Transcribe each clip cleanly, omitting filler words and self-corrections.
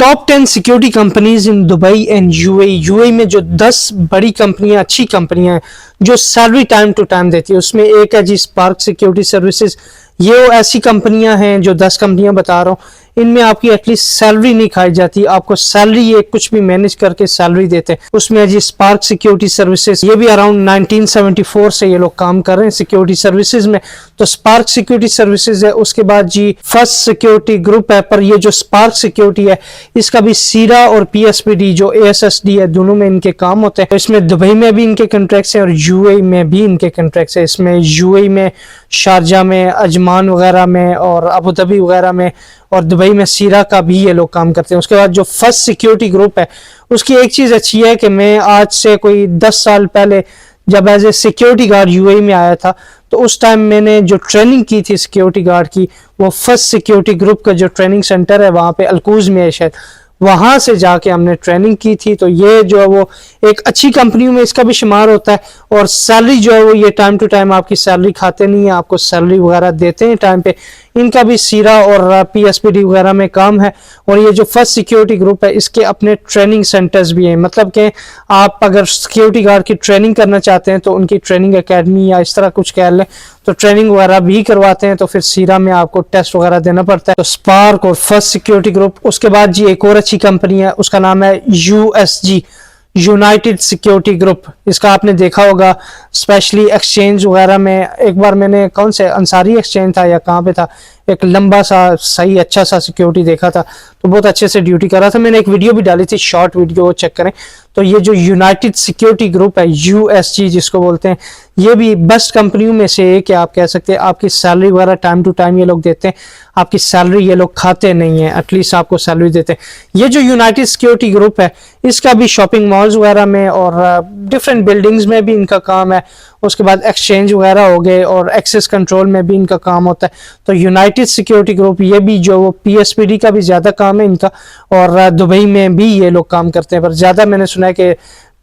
Top 10 security companies in Dubai and UAE. UAE में जो 10 बड़ी कंपनियां, अच्छी कंपनियां हैं जो सैलरी टाइम टू टाइम देती है, उसमें एक है जी स्पार्क सिक्योरिटी सर्विसेज। ये वो ऐसी कंपनियां हैं, जो 10 कंपनियां बता रहा हूँ, इनमें आपकी एटलीस्ट सैलरी नहीं खाई जाती, आपको सैलरी ये कुछ भी मैनेज करके सैलरी देते हैं। उसमें है जी स्पार्क सिक्योरिटी सर्विसेज। ये भी अराउंड 1974 से ये लोग काम कर रहे हैं सिक्योरिटी सर्विसेज में। तो स्पार्क सिक्योरिटी सर्विसेज है। उसके बाद जी फर्स्ट सिक्योरिटी ग्रुप है, पर ये जो स्पार्क सिक्योरिटी है इसका भी सीरा और पीएसपीडी जो एएसएसडी है, दोनों में इनके काम होते हैं। तो इसमें दुबई में भी इनके कॉन्ट्रैक्ट्स हैं और यूएई में भी इनके कॉन्ट्रैक्ट्स हैं। इसमें यूएई में शारजा में, अजमान वगैरह में और अबू धाबी वगैरह में, और दुबई में सीरा का भी ये लोग काम करते हैं। उसके बाद जो फर्स्ट सिक्योरिटी ग्रुप है, उसकी एक चीज अच्छी है कि मैं आज से कोई 10 साल पहले जब as a security guard UAE में आया था, तो उस टाइम मैंने जो ट्रेनिंग की थी सिक्योरिटी गार्ड की, वो फर्स्ट सिक्योरिटी ग्रुप का जो ट्रेनिंग सेंटर है वहां पे अलकूज में है शायद, वहां से जाके हमने ट्रेनिंग की थी। तो ये जो है वो एक अच्छी कंपनियों में इसका भी शुमार होता है। और सैलरी जो है वो ये टाइम टू टाइम आपकी सैलरी खाते नहीं है, आपको सैलरी वगैरह देते हैं टाइम पे। इनका भी सीरा और पीएसपीडी वगैरह में काम है। और ये जो फर्स्ट सिक्योरिटी ग्रुप है, इसके अपने ट्रेनिंग सेंटर्स भी हैं। मतलब कि आप अगर सिक्योरिटी गार्ड की ट्रेनिंग करना चाहते हैं तो उनकी ट्रेनिंग एकेडमी या इस तरह कुछ कह लें, तो ट्रेनिंग वगैरह भी करवाते हैं। तो फिर सीरा में आपको टेस्ट वगैरह देना पड़ता है। तो स्पार्क और फर्स्ट सिक्योरिटी ग्रुप। उसके बाद जी एक और अच्छी कंपनी है, उसका नाम है यूएसजी, यूनाइटेड सिक्योरिटी ग्रुप। इसका आपने देखा होगा स्पेशली एक्सचेंज वगैरह में। एक बार मैंने कौन से अंसारी एक्सचेंज था या कहाँ पे था, एक लंबा सा सही अच्छा सा सिक्योरिटी देखा था, तो बहुत अच्छे से ड्यूटी कर रहा था। मैंने एक वीडियो भी डाली थी, शॉर्ट वीडियो, वो चेक करें। तो ये जो यूनाइटेड सिक्योरिटी ग्रुप है, यूएसजी जिसको बोलते हैं, ये भी बेस्ट कंपनियों में से एक है, आप कह सकते हैं। आपकी सैलरी वगैरह टाइम टू टाइम ये लोग देते हैं, आपकी सैलरी ये लोग खाते नहीं है, एटलीस्ट आपको सैलरी देते हैं। ये जो यूनाइटेड सिक्योरिटी ग्रुप है, इसका भी शॉपिंग मॉल्स वगैरह में और डिफरेंट बिल्डिंग्स में भी इनका काम है। उसके बाद एक्सचेंज वगैरह हो गए और एक्सेस कंट्रोल में भी इनका काम होता है। तो यूनाइटेड सिक्योरिटी ग्रुप, ये भी जो वो पीएसपीडी का भी ज्यादा काम है इनका, और दुबई में भी ये लोग काम करते हैं। पर ज्यादा मैंने सुना है कि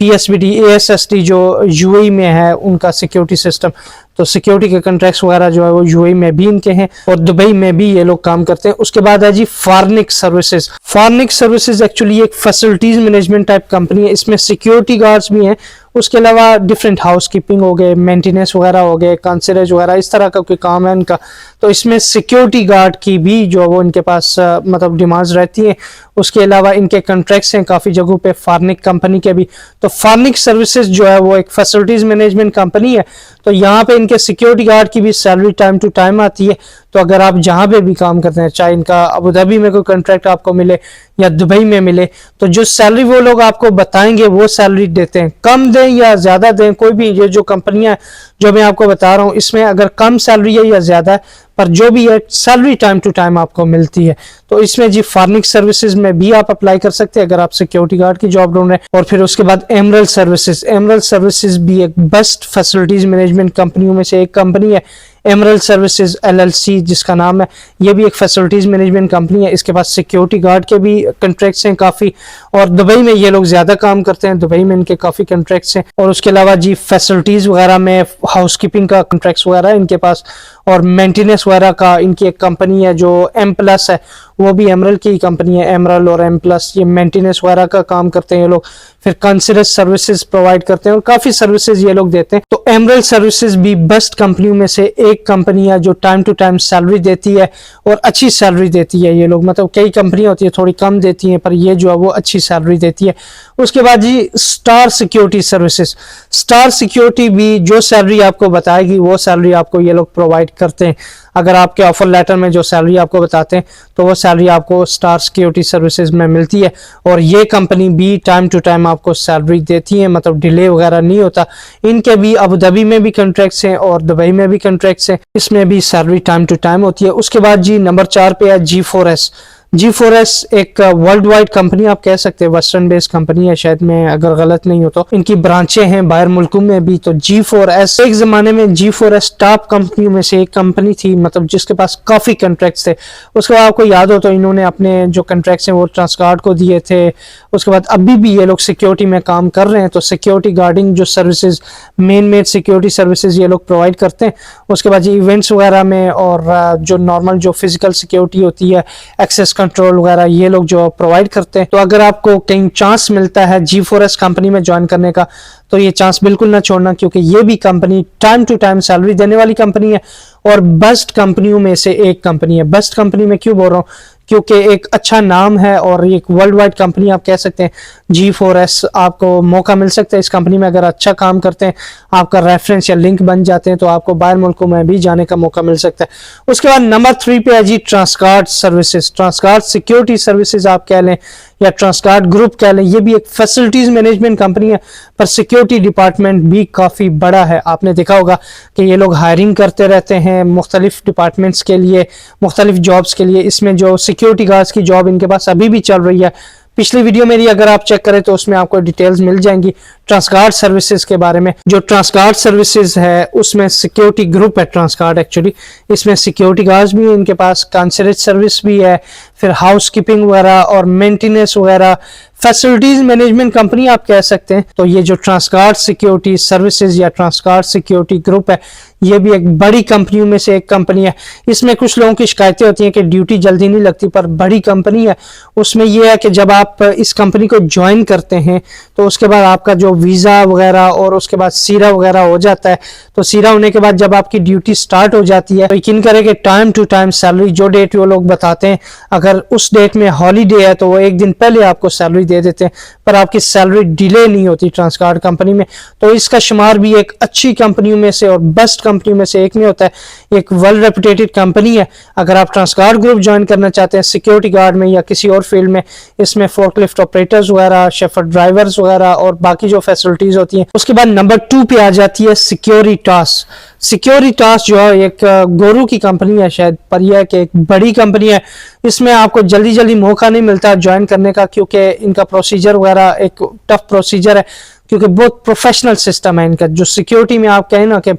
पीएसपीडी एएसएसडी जो यूएई में है उनका सिक्योरिटी सिस्टम, तो सिक्योरिटी के कॉन्ट्रैक्ट्स वगैरह जो है वो यूएई में भी इनके हैं और दुबई में भी ये लोग काम करते हैं। उसके बाद है जी Farnek services. Farnek services actually एक फैसिलिटीज मैनेजमेंट टाइप कंपनी है। इसमें सिक्योरिटी गार्ड्स भी हैं, उसके अलावा डिफरेंट हाउस कीपिंग हो गए, मेंटेनेंस वगैरह हो गए, कंसर्ज वगैरह, इस तरह का कोई काम है इनका। तो इसमें सिक्योरिटी गार्ड की भी जो वो इनके पास मतलब डिमांड्स रहती हैं। उसके अलावा इनके कॉन्ट्रैक्ट्स हैं काफी जगहों पे फार्निक कंपनी के भी। तो फार्निक सर्विसेज जो है वो एक फैसिलिटीज मैनेजमेंट कंपनी है। तो यहाँ पे इनके सिक्योरिटी गार्ड की भी सैलरी टाइम टू टाइम आती है। तो अगर आप जहां पे भी काम करते हैं, चाहे इनका अबू धाबी में कोई कॉन्ट्रैक्ट आपको मिले या दुबई में मिले, तो जो सैलरी वो लोग आपको बताएंगे वो सैलरी देते हैं। कम दें या ज्यादा दें, कोई भी ये जो कंपनियां जो मैं आपको बता रहा हूँ, इसमें अगर कम सैलरी है या ज्यादा है, पर जो भी है सैलरी टाइम टू टाइम आपको मिलती है। तो इसमें जी फार्निक सर्विसेज में भी आप अप्लाई कर सकते हैं अगर आप सिक्योरिटी गार्ड की जॉब ढूंढ रहे हैं। और फिर उसके बाद एमरल्ड सर्विसेज। एमरल्ड सर्विसेज भी एक बेस्ट फैसिलिटीज मैनेजमेंट कंपनियों में से एक कंपनी है। एमरल्ड सर्विसेज एलएलसी जिसका नाम है, ये भी एक फैसिलिटीज मैनेजमेंट कंपनी है। इसके पास सिक्योरिटी गार्ड के भी कॉन्ट्रैक्ट्स हैं काफी, और दुबई में ये लोग ज्यादा काम करते हैं, दुबई में इनके काफी कॉन्ट्रैक्ट्स हैं। और उसके अलावा जी फैसिलिटीज वगैरह में हाउसकीपिंग का कॉन्ट्रैक्ट्स वगैरह है इनके पास, और मेंटेनेंस वगैरह का इनकी एक कंपनी है जो एम प्लस है, वो भी एमरल्ड की कंपनी है। एमरल्ड और एम प्लस ये मेंटेनेंस वगैरह का काम करते हैं ये लोग। फिर कंसर्ज सर्विसेज प्रोवाइड करते हैं और काफी सर्विसेज ये लोग देते हैं। तो एमरल्ड सर्विसेज भी बेस्ट कंपनियों में से एक कंपनी है जो टाइम टू टाइम सैलरी देती है और अच्छी सैलरी देती है ये लोग। मतलब कई कंपनियां होती है थोड़ी कम देती हैं, पर ये जो है वो अच्छी सैलरी देती है। उसके बाद जी Star security services. Star security भी जो सैलरी आपको बताएगी वो सैलरी आपको ये लोग प्रोवाइड करते हैं। अगर आपके ऑफर लेटर में जो सैलरी आपको बताते हैं तो वो सैलरी आपको स्टार सिक्योरिटी सर्विसेज में मिलती है। और ये कंपनी भी टाइम टू टाइम आपको सैलरी देती है, मतलब डिले वगैरह नहीं होता। इनके भी अबू धाबी में भी कॉन्ट्रैक्ट्स हैं और दुबई में भी कॉन्ट्रैक्ट्स हैं, इसमें भी सैलरी टाइम टू टाइम होती है। उसके बाद जी नंबर 4 पे है G4S। G4S एक वर्ल्ड वाइड कंपनी आप कह सकते हैं, वेस्टर्न बेस्ड कंपनी है शायद, मैं अगर गलत नहीं हो तो। इनकी ब्रांचें हैं बाहर मुल्कों में भी। तो G4S एक जमाने में G4S टॉप कंपनियों में से एक कंपनी थी। मतलब जिसके पास काफ़ी कॉन्ट्रैक्ट्स थे। उसके बाद आपको याद हो तो इन्होंने अपने जो कॉन्ट्रैक्ट्स हैं वो ट्रांसगार्ड को दिए थे। उसके बाद अभी भी ये लोग सिक्योरिटी में काम कर रहे हैं, तो सिक्योरिटी गार्डिंग जो services, main made security services ये लोग प्रोवाइड करते हैं। उसके बाद ये इवेंट्स वगैरह में और जो नॉर्मल जो फिजिकल सिक्योरिटी होती है, एक्सेस कंट्रोल वगैरह, ये लोग जो प्रोवाइड करते हैं। तो अगर आपको कहीं चांस मिलता है G4S कंपनी में ज्वाइन करने का, तो ये चांस बिल्कुल ना छोड़ना, क्योंकि ये भी company time to time salary देने वाली कंपनी है और बेस्ट कंपनियों में से एक कंपनी है। बेस्ट कंपनी में क्यों बोल रहा हूँ, क्योंकि एक अच्छा नाम है और एक वर्ल्ड वाइड कंपनी आप कह सकते हैं। G4S, आपको मौका मिल सकता है इस कंपनी में, अगर अच्छा काम करते हैं, आपका रेफरेंस या लिंक बन जाते हैं, तो आपको बाहर मुल्कों में भी जाने का मौका मिल सकता है। उसके बाद नंबर 3 पे है जी Transguard services. Transguard security services आप कह लें या ट्रांसगार्ड ग्रुप कह लें, ये भी एक फैसिलिटीज मैनेजमेंट कंपनी है, पर सिक्योरिटी डिपार्टमेंट भी काफ़ी बड़ा है। आपने देखा होगा कि ये लोग हायरिंग करते रहते हैं मुख्तलिफ डिपार्टमेंट्स के लिए, मुख्तलिफ जॉब्स के लिए। इसमें जो सिक्योरिटी गार्ड्स की जॉब इनके पास अभी भी चल रही है। पिछली वीडियो मेरी अगर आप चेक करें तो उसमें आपको डिटेल्स मिल जाएंगी ट्रांसगार्ड सर्विसेज के बारे में। जो ट्रांसगार्ड सर्विसेज है उसमें सिक्योरिटी ग्रुप है ट्रांसगार्ड एक्चुअली। इसमें सिक्योरिटी गार्ड्स भी है इनके पास, कंसर्ट सर्विस भी है, फिर हाउस कीपिंग वगैरह और मेंटेनेंस वगैरह, फैसिलिटीज मैनेजमेंट कंपनी आप कह सकते हैं। तो ये जो ट्रांसगार्ड सिक्योरिटी सर्विसेज या ट्रांसगार्ड सिक्योरिटी ग्रुप है, ये भी एक बड़ी कंपनियों में से एक कंपनी है। इसमें कुछ लोगों की शिकायतें होती हैं कि ड्यूटी जल्दी नहीं लगती, पर बड़ी कंपनी है। उसमें यह है कि जब आप इस कंपनी को ज्वाइन करते हैं तो उसके बाद आपका जो वीज़ा वगैरह और उसके बाद सीरा वगैरह हो जाता है। तो सीरा होने के बाद जब आपकी ड्यूटी स्टार्ट हो जाती है, तो यकीन करें कि टाइम टू टाइम सैलरी, जो डेट वो लोग बताते हैं, अगर उस डेट में हॉलीडे है तो वो एक दिन पहले आपको सैलरी दे देते हैं, पर आपकी सैलरी डिले नहीं होती ट्रांसगार्ड कंपनी में। तो इसका शुमार भी एक अच्छी कंपनियों में से और बेस्ट कंपनियों में से एक में होता है। एक वेल रेपुटेटेड कंपनी है। अगर आप ट्रांसगार्ड ग्रुप ज्वाइन करना चाहते हैं सिक्योरिटी गार्ड में या किसी और फील्ड में, इसमें फोर्कलिफ्ट ऑपरेटर्स वगैरह, शेफर्ड ड्राइवर्स वगैरह और बाकी जो फैसिलिटीज होती हैं। उसके बाद नंबर 2 पे आ जाती है सिक्योरिटास। सिक्योरिटास जो है एक गोरू की कंपनी है शायद, पर यह है कि एक बड़ी कंपनी है। इसमें आपको जल्दी जल्दी मौका नहीं मिलता ज्वाइन करने का, क्योंकि इनका प्रोसीजर वगैरह एक टफ प्रोसीजर है, क्योंकि बहुत प्रोफेशनल सिस्टम है इनका। जो सिक्योरिटी में आप कहें ना कि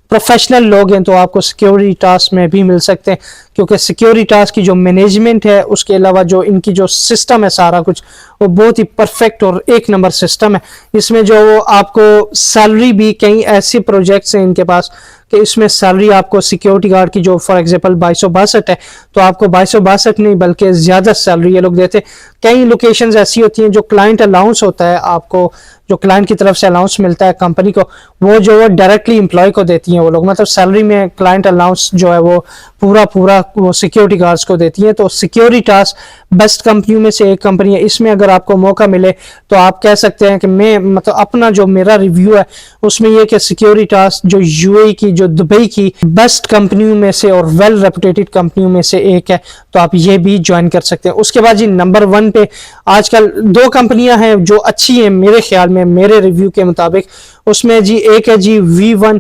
प्रोफेशनल लोग हैं, तो आपको सिक्योरिटी टास्क में भी मिल सकते हैं, क्योंकि सिक्योरिटी टास्क की जो मैनेजमेंट है, उसके अलावा जो इनकी जो सिस्टम है सारा कुछ, वो बहुत ही परफेक्ट और एक नंबर सिस्टम है। इसमें जो आपको सैलरी भी, कई ऐसे प्रोजेक्ट्स हैं इनके पास कि इसमें सैलरी आपको सिक्योरिटी गार्ड की जो फॉर एग्जांपल 2262 है, तो आपको 2262 नहीं बल्कि ज़्यादा सैलरी ये लोग देते। कई लोकेशंस ऐसी होती हैं जो क्लाइंट अलाउंस होता है, आपको जो क्लाइंट की तरफ से अलाउंस मिलता है कंपनी को, वो जो है डायरेक्टली एम्प्लॉय को देती हैं वो लोग, मतलब सैलरी में क्लाइंट अलाउंस जो है वो पूरा वो सिक्योरिटी गार्ड्स को देती हैं। तो सिक्योरिटास बेस्ट कंपनियों में से एक कंपनी है। इसमें अगर आपको मौका मिले तो आप कह सकते हैं कि मैं, मतलब अपना जो मेरा रिव्यू है उसमें यह कि सिक्योरिटास जो यूएई की, जो दुबई की बेस्ट कंपनियों में से और वेल रेपुटेटेड कंपनियों में से एक है, तो आप ये भी ज्वाइन कर सकते हैं। उसके बाद जी नंबर 1 पे आजकल 2 कंपनियां हैं जो अच्छी हैं मेरे ख्याल में, मेरे रिव्यू के मुताबिक। उसमें जी एक है जी V1,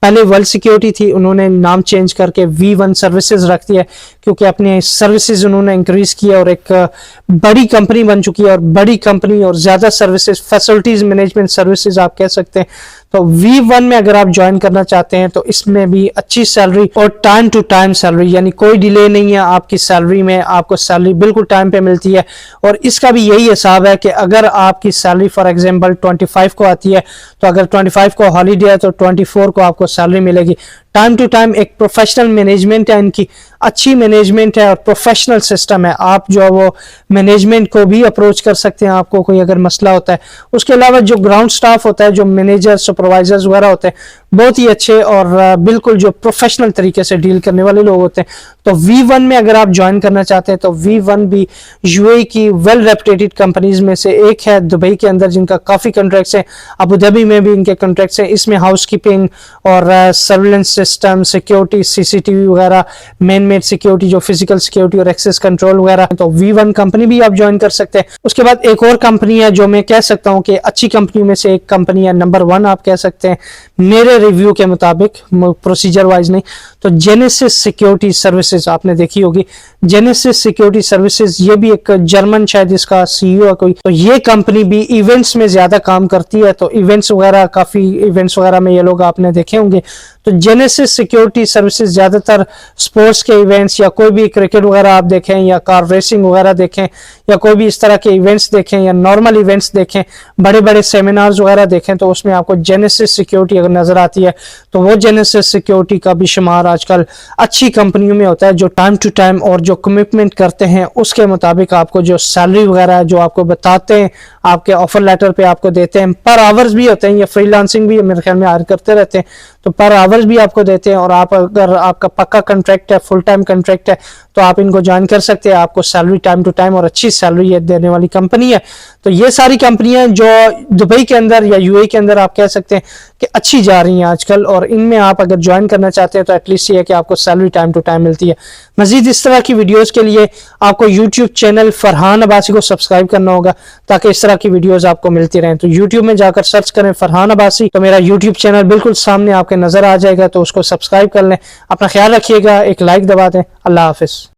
पहले वर्ल्ड सिक्योरिटी थी, उन्होंने नाम चेंज करके V1 सर्विसेज रख दिया है, क्योंकि अपने सर्विसेज उन्होंने इंक्रीज किया और एक बड़ी कंपनी बन चुकी है, और बड़ी कंपनी और ज्यादा सर्विसेज, फैसिलिटीज मैनेजमेंट सर्विसेज आप कह सकते हैं। तो V1 में अगर आप ज्वाइन करना चाहते हैं तो इसमें भी अच्छी सैलरी और टाइम टू टाइम सैलरी, यानी कोई डिले नहीं है आपकी सैलरी में, आपको सैलरी बिल्कुल टाइम पे मिलती है। और इसका भी यही हिसाब है कि अगर आपकी सैलरी फॉर एग्जांपल 25 को आती है, तो अगर 25 को हॉलीडे है तो 24 को आपको सैलरी मिलेगी। टाइम टू टाइम एक प्रोफेशनल मैनेजमेंट है इनकी, अच्छी मैनेजमेंट है और प्रोफेशनल सिस्टम है। आप जो है वो मैनेजमेंट को भी अप्रोच कर सकते हैं आपको कोई अगर मसला होता है। उसके अलावा जो ग्राउंड स्टाफ होता है, जो मैनेजर, सुपरवाइजर्स वगैरह होते हैं, बहुत ही अच्छे और बिल्कुल जो प्रोफेशनल तरीके से डील करने वाले लोग होते हैं। तो V1 में अगर आप ज्वाइन करना चाहते हैं तो V1 भी यूएई की वेल रेपुटेटेड कंपनीज में से एक है, दुबई के अंदर, जिनका काफ़ी कॉन्ट्रैक्ट्स हैं, अबू धाबी में भी इनके कॉन्ट्रैक्ट्स हैं। इसमें हाउस कीपिंग और सर्विलेंस सिस्टम, सिक्योरिटी, CCTV वगैरह, मेन मेड सिक्योरिटी, जो फिजिकल सिक्योरिटी और एक्सेस कंट्रोल वगैरह, तो V1 कंपनी भी आप ज्वाइन कर सकते हैं। उसके बाद एक और कंपनी है जो मैं कह सकता हूँ कि अच्छी कंपनी में से एक कंपनी है, नंबर 1 आप कह सकते हैं मेरे रिव्यू के मुताबिक, प्रोसीजर वाइज नहीं, तो जेनेसिस सिक्योरिटी सर्विसेज आपने देखी होगी। जेनेसिस सिक्योरिटी सर्विसेज, ये भी एक जर्मन शायद इसका CEO है कोई, तो ये कंपनी भी इवेंट्स में ज्यादा काम करती है। तो इवेंट्स वगैरह, काफी इवेंट्स वगैरह में ये लोग आपने देखे होंगे, तो जेनेसिस सिक्योरिटी सर्विसेज ज़्यादातर स्पोर्ट्स के इवेंट्स या कोई भी क्रिकेट वगैरह आप देखें या कार रेसिंग वगैरह देखें या कोई भी इस तरह के इवेंट्स देखें या नॉर्मल इवेंट्स देखें, बड़े बड़े सेमिनार्स वगैरह देखें, तो उसमें आपको जेनेसिस सिक्योरिटी अगर नजर आती है तो वो जेनेसिस सिक्योरिटी का भी शुमार आजकल अच्छी कंपनियों में होता है, जो टाइम टू टाइम और जो कमिटमेंट करते हैं उसके मुताबिक आपको जो सैलरी वगैरह जो आपको बताते हैं, आपके ऑफर लेटर पे आपको देते हैं, पर आवर्स भी होते हैं या फ्रीलांसिंग भी मेरे ख्याल में हायर करते रहते हैं, तो पर आवर्स भी आपको देते हैं। और आप अगर आपका पक्का कॉन्ट्रैक्ट है, फुल टाइम कॉन्ट्रैक्ट है, तो आप इनको ज्वाइन कर सकते हैं। आपको सैलरी टाइम टू टाइम और अच्छी सैलरी देने वाली कंपनी है। तो ये सारी कंपनियां जो दुबई के अंदर या यूएई के अंदर आप कह सकते हैं कि अच्छी जा रही हैं आजकल, और इनमें आप अगर ज्वाइन करना चाहते हैं तो एटलीस्ट ये है कि आपको सैलरी टाइम टू टाइम मिलती है। मजीद इस तरह की वीडियोस के लिए आपको यूट्यूब चैनल फरहान अब्बासी को सब्सक्राइब करना होगा ताकि इस तरह की वीडियोस आपको मिलती रहें। तो यूट्यूब में जाकर सर्च करें फरहान अब्बासी, तो मेरा यूट्यूब चैनल बिल्कुल सामने आपके नजर आ जाएगा, तो उसको सब्सक्राइब कर लें। अपना ख्याल रखिएगा, एक लाइक दबा दें। अल्लाह हाफिज।